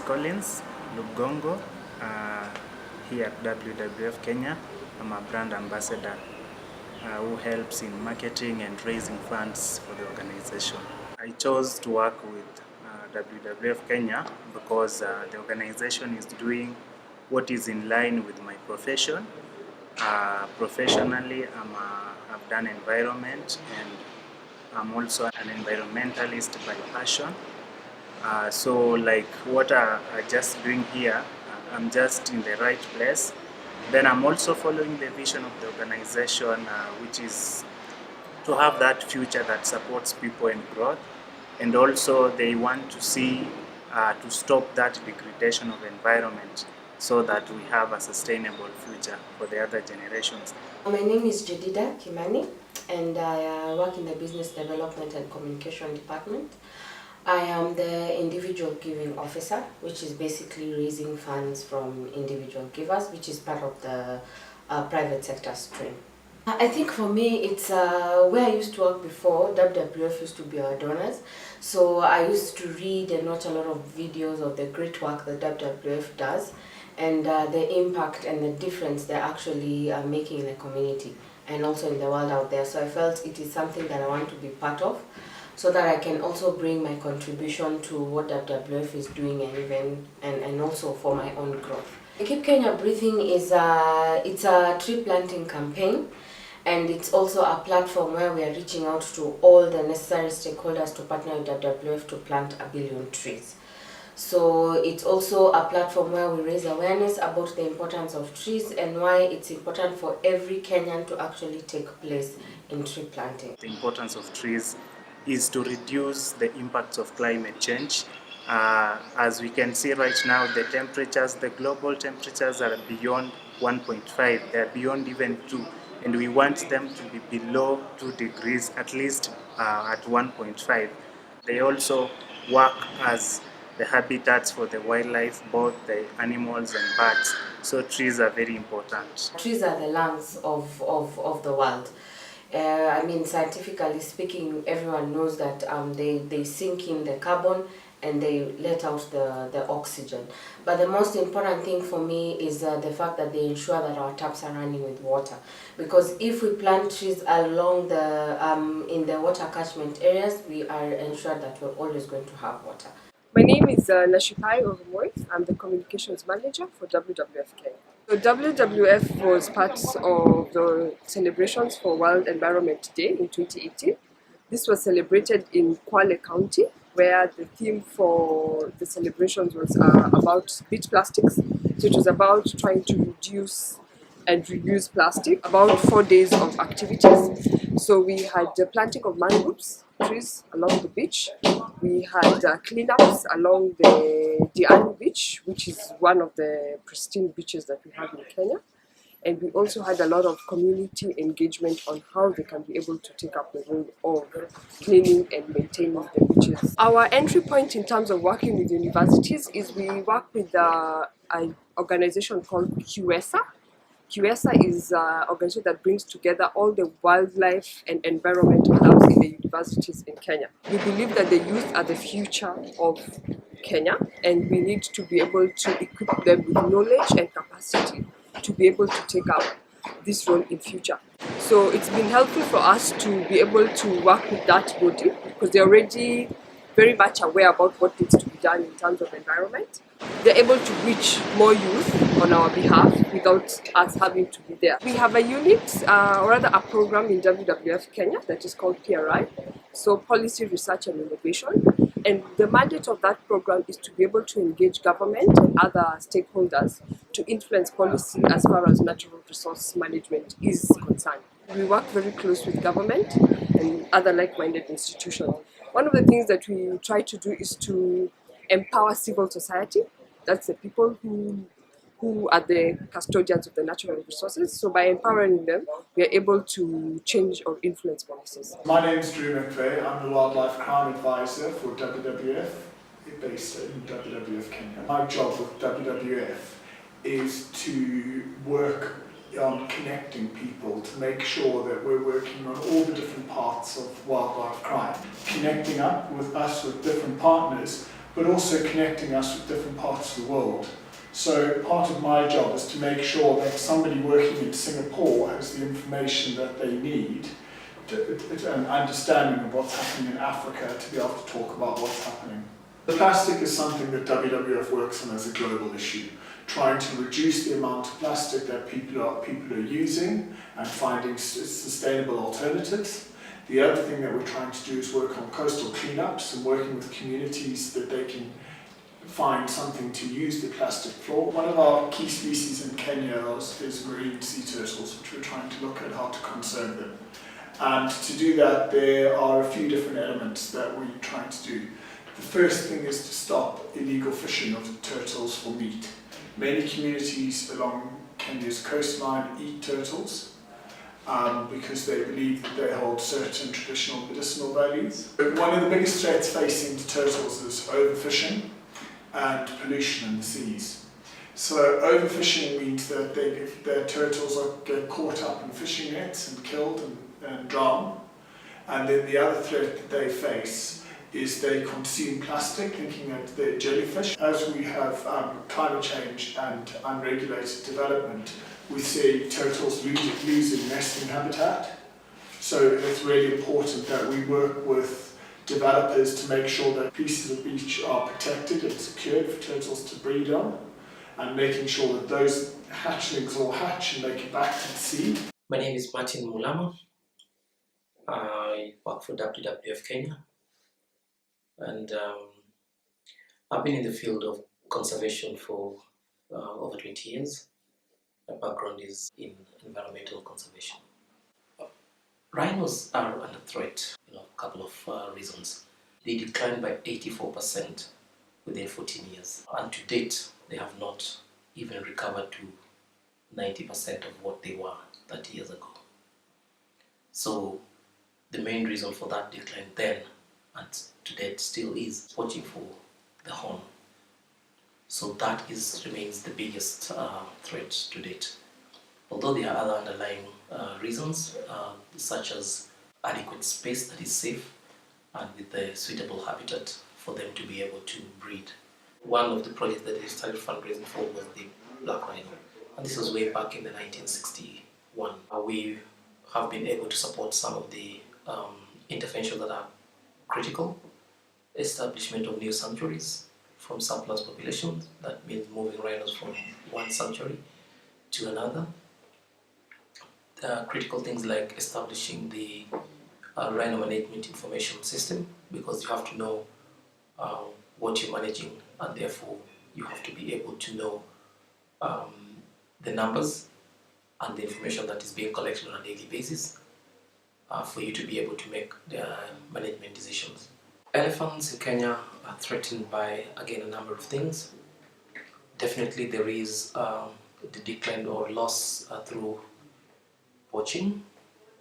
Collins Lugongo, here at WWF Kenya. I'm a brand ambassador who helps in marketing and raising funds for the organization. I chose to work with WWF Kenya because the organization is doing what is in line with my profession. Professionally, I've done environment, and I'm also an environmentalist by passion. So like what I just doing here, I'm just in the right place. Then I'm also following the vision of the organization, which is to have that future that supports people and growth. And also they want to see, to stop that degradation of environment so that we have a sustainable future for the other generations. My name is Jedida Kimani, and I work in the Business Development and Communication Department. I am the individual giving officer, which is basically raising funds from individual givers, which is part of the private sector stream. I think for me, it's where I used to work before. WWF used to be our donors, so I used to read and watch a lot of videos of the great work that WWF does, and the impact and the difference they're actually making in the community and also in the world out there. So I felt it is something that I want to be part of, so that I can also bring my contribution to what WWF is doing, and also for my own growth. Keep Kenya Breathing is it's a tree planting campaign, and it's also a platform where we are reaching out to all the necessary stakeholders to partner with WWF to plant 1 billion trees. So it's also a platform where we raise awareness about the importance of trees and why it's important for every Kenyan to actually take place in tree planting. The importance of trees is to reduce the impacts of climate change. As we can see right now, the global temperatures are beyond 1.5, they're beyond even 2, and we want them to be below 2 degrees, at least at 1.5. They also work as the habitats for the wildlife, both the animals and birds. So trees are very important. Trees are the lungs of the world. I mean, scientifically speaking, everyone knows that they sink in the carbon and they let out the oxygen. But the most important thing for me is the fact that they ensure that our taps are running with water. Because if we plant trees along in the water catchment areas, we are ensured that we're always going to have water. My name is Nashipai Orumoy. I'm the Communications Manager for WWF Kenya. So WWF was part of the celebrations for World Environment Day in 2018. This was celebrated in Kwale County, where the theme for the celebrations was about beach plastics. So it was about trying to reduce and reuse plastic, about 4 days of activities. So we had the planting of mangroves trees along the beach. We had cleanups along the Diani beach, which is one of the pristine beaches that we have in Kenya. And we also had a lot of community engagement on how they can be able to take up the role of cleaning and maintaining the beaches. Our entry point in terms of working with universities is we work with an organization called QESA. QESA is an organization that brings together all the wildlife and environmental labs in the universities in Kenya. We believe that the youth are the future of Kenya, and we need to be able to equip them with knowledge and capacity to be able to take up this role in future. So it's been helpful for us to be able to work with that body because they're already very much aware about what needs to be done in terms of environment. They're able to reach more youth on our behalf without us having to be there. We have a unit, or rather a program in WWF Kenya that is called PRI, so Policy Research and Innovation. And the mandate of that program is to be able to engage government and other stakeholders to influence policy as far as natural resource management is concerned. We work very close with government and other like-minded institutions. One of the things that we try to do is to empower civil society. That's the people who are the custodians of the natural resources. So by empowering them, we are able to change or influence policies. My name is Drew McVeigh. I'm the Wildlife Crime Advisor for WWF, based in WWF Kenya. My job with WWF is to work on connecting people to make sure that we're working on all the different parts of wildlife crime. Connecting up with us with different partners but also connecting us with different parts of the world. So part of my job is to make sure that somebody working in Singapore has the information that they need, an understanding of what's happening in Africa, to be able to talk about what's happening. The plastic is something that WWF works on as a global issue, trying to reduce the amount of plastic that people are using and finding sustainable alternatives. The other thing that we're trying to do is work on coastal cleanups and working with communities that they can find something to use the plastic for. One of our key species in Kenya is marine sea turtles, which we're trying to look at how to conserve them. And to do that, there are a few different elements that we're trying to do. The first thing is to stop illegal fishing of turtles for meat. Many communities along Kenya's coastline eat turtles because they believe that they hold certain traditional medicinal values. But one of the biggest threats facing the turtles is overfishing and pollution in the seas. So overfishing means that their turtles get caught up in fishing nets and killed and drown. And then the other threat that they face is they consume plastic, thinking that they're jellyfish. As we have climate change and unregulated development, we see turtles losing nesting habitat. So it's really important that we work with developers to make sure that pieces of beach are protected and secured for turtles to breed on, and making sure that those hatchlings all hatch and make it back to the sea. My name is Martin Mulama. I work for WWF Kenya, and I've been in the field of conservation for over 20 years. My background is in environmental conservation. Rhinos are under threat, a couple of reasons. They declined by 84% within 14 years, and to date they have not even recovered to 90% of what they were 30 years ago. So the main reason for that decline then and to date still is watching for the horn. So that remains the biggest threat to date. Although there are other underlying reasons, such as adequate space that is safe and with the suitable habitat for them to be able to breed. One of the projects that they started fundraising for was the black rhino, and this was way back in the 1961. We have been able to support some of the interventions that are critical. Establishment of new sanctuaries from surplus populations, that means moving rhinos from one sanctuary to another. Critical things like establishing the rhino management information system, because you have to know what you're managing, and therefore you have to be able to know the numbers and the information that is being collected on a daily basis for you to be able to make the management decisions. Elephants in Kenya are threatened by, again, a number of things. Definitely there is the decline or loss through poaching,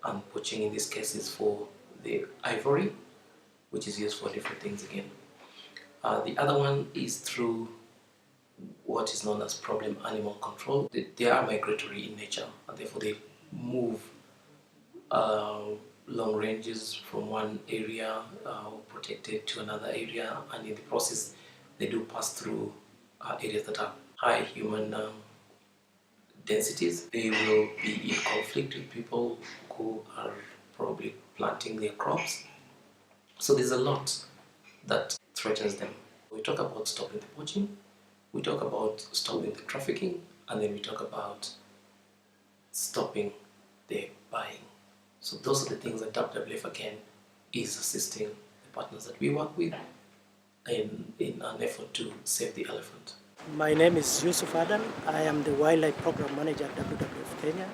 and poaching in this case is for the ivory, which is used for different things again. The other one is through what is known as problem animal control. They are migratory in nature, and therefore they move long ranges from one area protected to another area, and in the process they do pass through areas that are high human densities. They will be in conflict with people who are probably planting their crops. So there's a lot that threatens them. We talk about stopping the poaching, we talk about stopping the trafficking, and then we talk about stopping the buying. So those are the things that WWF again is assisting the partners that we work with in an effort to save the elephant. My name is Yusuf Adam. I am the Wildlife Program Manager at WWF Kenya.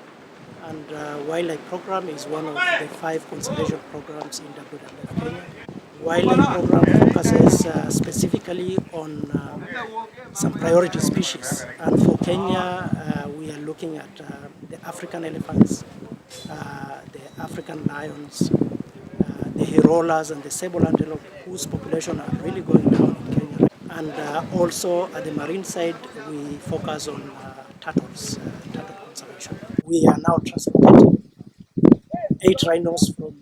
And Wildlife Program is one of the 5 conservation programs in WWF Kenya. Wildlife Program focuses specifically on some priority species. And for Kenya, we are looking at the African elephants, the African lions, the hirolas and the sable antelope, whose population are really going down in Kenya. And also at the marine side, we focus on turtles, turtle conservation. We are now transporting 8 rhinos from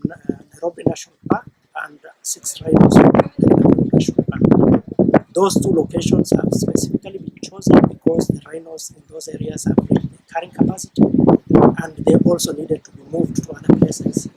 Nairobi National Park and 6 rhinos from Nairobi National Park. those two locations have specifically been chosen because the rhinos in those areas have reached the carrying capacity, and they also needed to be moved to other places